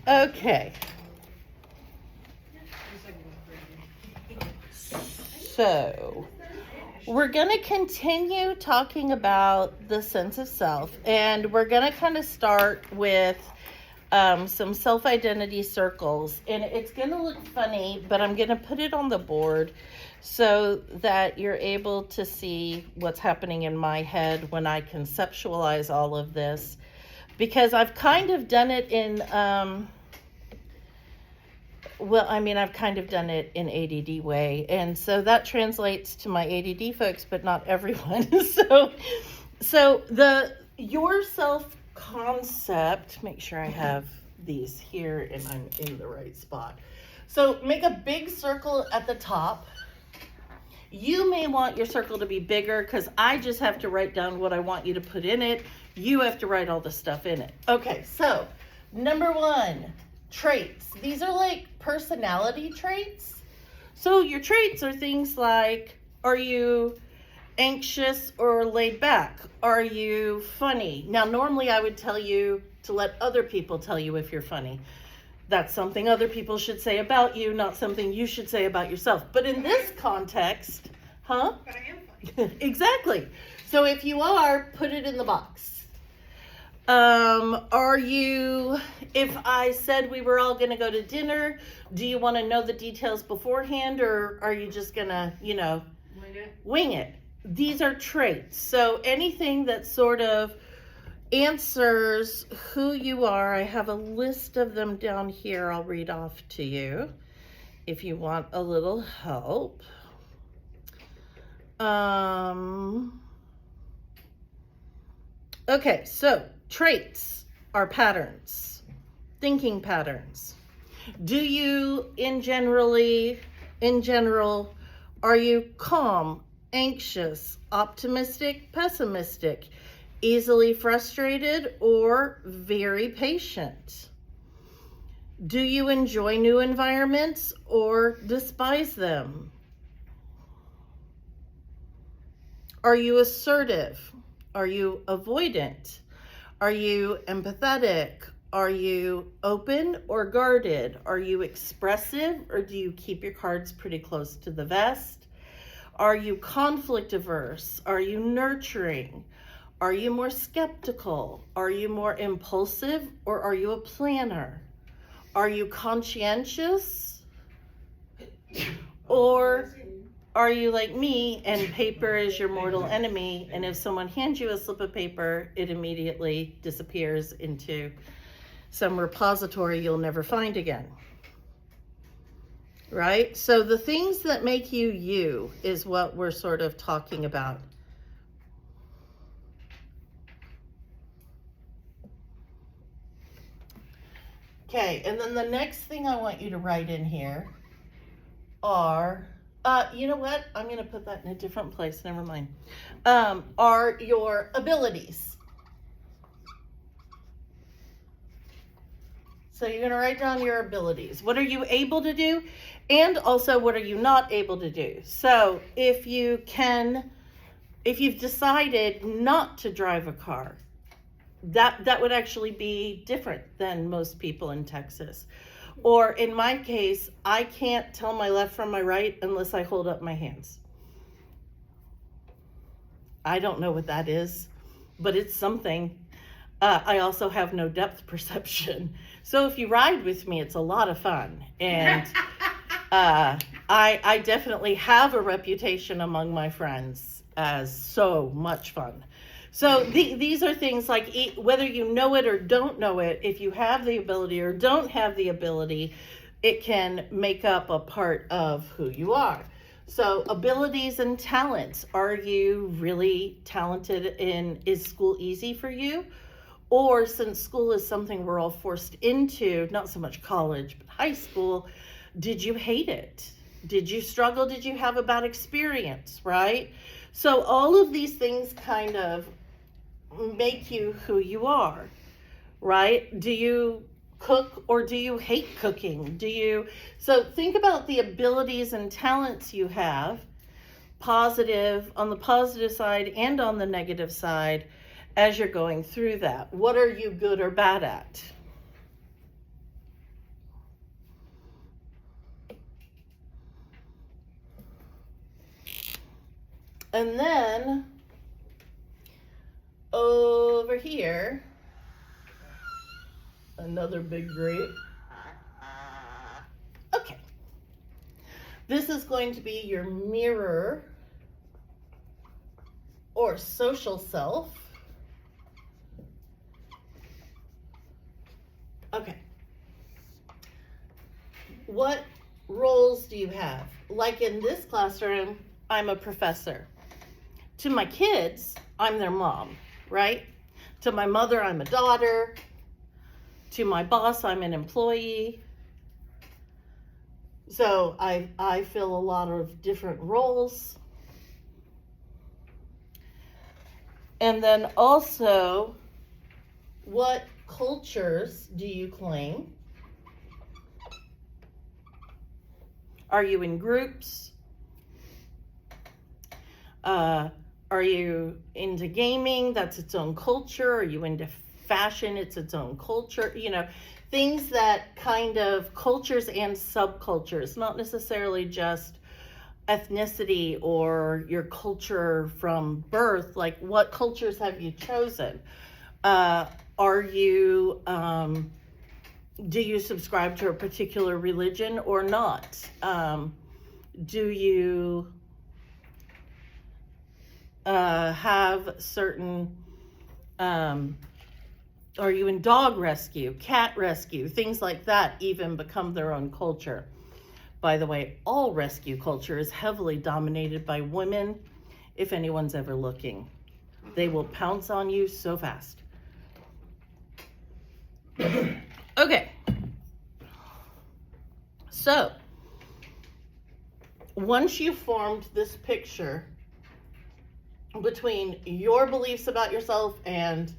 Okay. So, we're going to continue talking about the sense of self, and we're going to kind of start with some self-identity circles. And it's going to look funny, but I'm going to put it on the board so that you're able to see what's happening in my head when I conceptualize all of this. Because I've kind of done it in... I've kind of done it in ADD way, and so that translates to my ADD folks, but not everyone. So the yourself concept, make sure I have these here and I'm in the right spot. So make a big circle at the top. You may want your circle to be bigger because I just have to write down what I want you to put in it. You have to write all the stuff in it. Okay, so number 1. Traits. These are like personality traits. So your traits are things like, are you anxious or laid back? Are you funny? Now, normally I would tell you to let other people tell you if you're funny. That's something other people should say about you, not something you should say about yourself. But in this context, But I am funny. Exactly. So if you are, put it in the box. Are you, if I said we were all going to go to dinner, do you want to know the details beforehand, or are you just going to, wing it? These are traits. So anything that sort of answers who you are, I have a list of them down here. I'll read off to you if you want a little help. Okay, so traits are patterns, thinking patterns. Do you, in general, are you calm, anxious, optimistic, pessimistic, easily frustrated, or very patient? Do you enjoy new environments or despise them? Are you assertive? Are you avoidant? Are you empathetic? Are you open or guarded? Are you expressive, or do you keep your cards pretty close to the vest? Are you conflict averse? Are you nurturing? Are you more skeptical? Are you more impulsive, or are you a planner? Are you conscientious? Or are you like me and paper is your mortal enemy, and if someone hands you a slip of paper, it immediately disappears into some repository you'll never find again? Right? So the things that make you you is what we're sort of talking about. Okay, and then the next thing I want you to write in here are... you know what? I'm going to put that in a different place. Never mind. Are your abilities. So you're going to write down your abilities. What are you able to do? And also, what are you not able to do? So if you've decided not to drive a car, that would actually be different than most people in Texas. Or in my case, I can't tell my left from my right unless I hold up my hands. I don't know what that is, but it's something. I also have no depth perception. So if you ride with me, it's a lot of fun. And I definitely have a reputation among my friends as so much fun. So these are things like whether you know it or don't know it, if you have the ability or don't have the ability, it can make up a part of who you are. So abilities and talents. Are you really talented is school easy for you? Or since school is something we're all forced into, not so much college, but high school, did you hate it? Did you struggle? Did you have a bad experience, right? So all of these things kind of make you who you are, right? Do you cook or do you hate cooking? So think about the abilities and talents you have, on the positive side and on the negative side, as you're going through that. What are you good or bad at? And then over here, another big grape. Okay. This is going to be your mirror or social self. Okay. What roles do you have? Like in this classroom, I'm a professor. To my kids, I'm their mom, right? To my mother, I'm a daughter. To my boss, I'm an employee. So I fill a lot of different roles. And then also, what cultures do you claim? Are you in groups? Are you into gaming? That's its own culture. Are you into fashion? It's its own culture. You know, things that kind of cultures and subcultures, not necessarily just ethnicity or your culture from birth. Like, what cultures have you chosen? Are you, do you subscribe to a particular religion or not? Do you have certain, are you in dog rescue, cat rescue, things like that even become their own culture. By the way, all rescue culture is heavily dominated by women, if anyone's ever looking. They will pounce on you so fast. Okay. So, once you've formed this picture between your beliefs about yourself and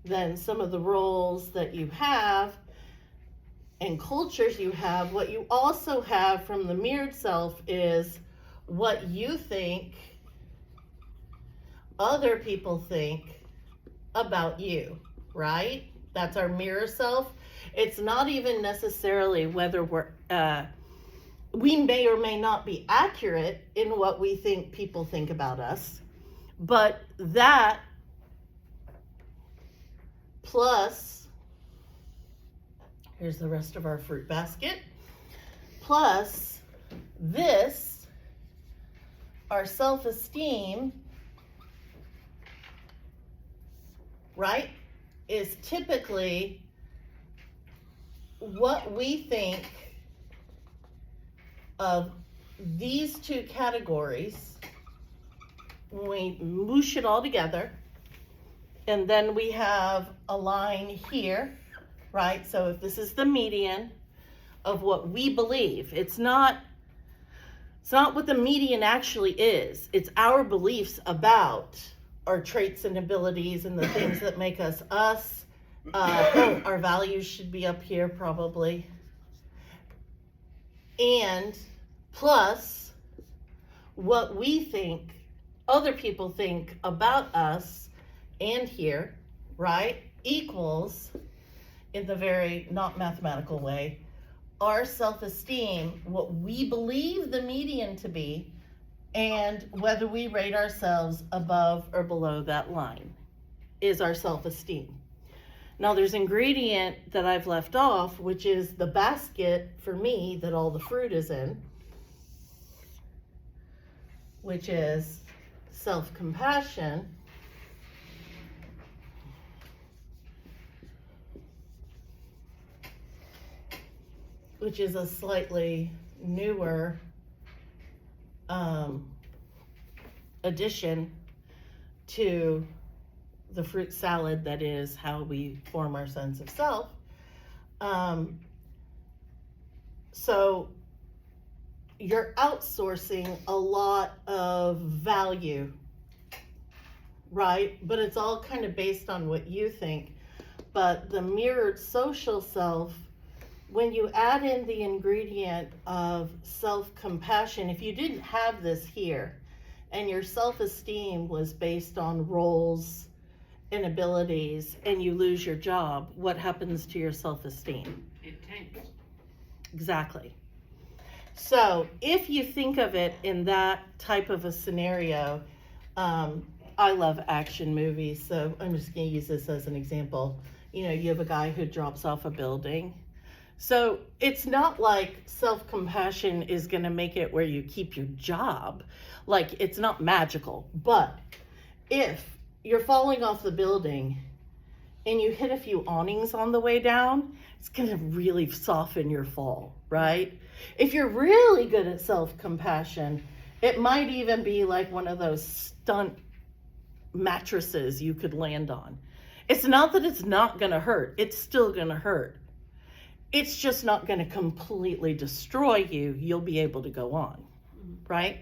then some of the roles that you have and cultures you have, what you also have from the mirrored self is what you think other people think about you, right? That's our mirror self. It's not even necessarily whether we may or may not be accurate in what we think people think about us, but that plus, here's the rest of our fruit basket, plus this, our self-esteem, right, is typically what we think of these two categories when we moosh it all together. And then we have a line here, right? So if this is the median of what we believe, it's not what the median actually is. It's our beliefs about our traits and abilities and the things that make us us. Our values should be up here probably. And plus what we think other people think about us and here, right, equals, in the very not mathematical way, our self-esteem, what we believe the median to be, and whether we rate ourselves above or below that line is our self-esteem. Now there's an ingredient that I've left off, which is the basket for me that all the fruit is in, which is self-compassion. Which is a slightly newer addition to the fruit salad that is how we form our sense of self. So you're outsourcing a lot of value, right? But it's all kind of based on what you think. But the mirrored social self, when you add in the ingredient of self-compassion, if you didn't have this here and your self-esteem was based on roles and abilities and you lose your job, what happens to your self-esteem? It tanks. Exactly. So if you think of it in that type of a scenario, I love action movies, so I'm just going to use this as an example. You know, you have a guy who drops off a building. So it's not like self-compassion is going to make it where you keep your job. Like, it's not magical. But if you're falling off the building and you hit a few awnings on the way down, it's going to really soften your fall, right? If you're really good at self-compassion, it might even be like one of those stunt mattresses you could land on. It's not that it's not going to hurt. It's still going to hurt. It's just not going to completely destroy you. You'll be able to go on, right?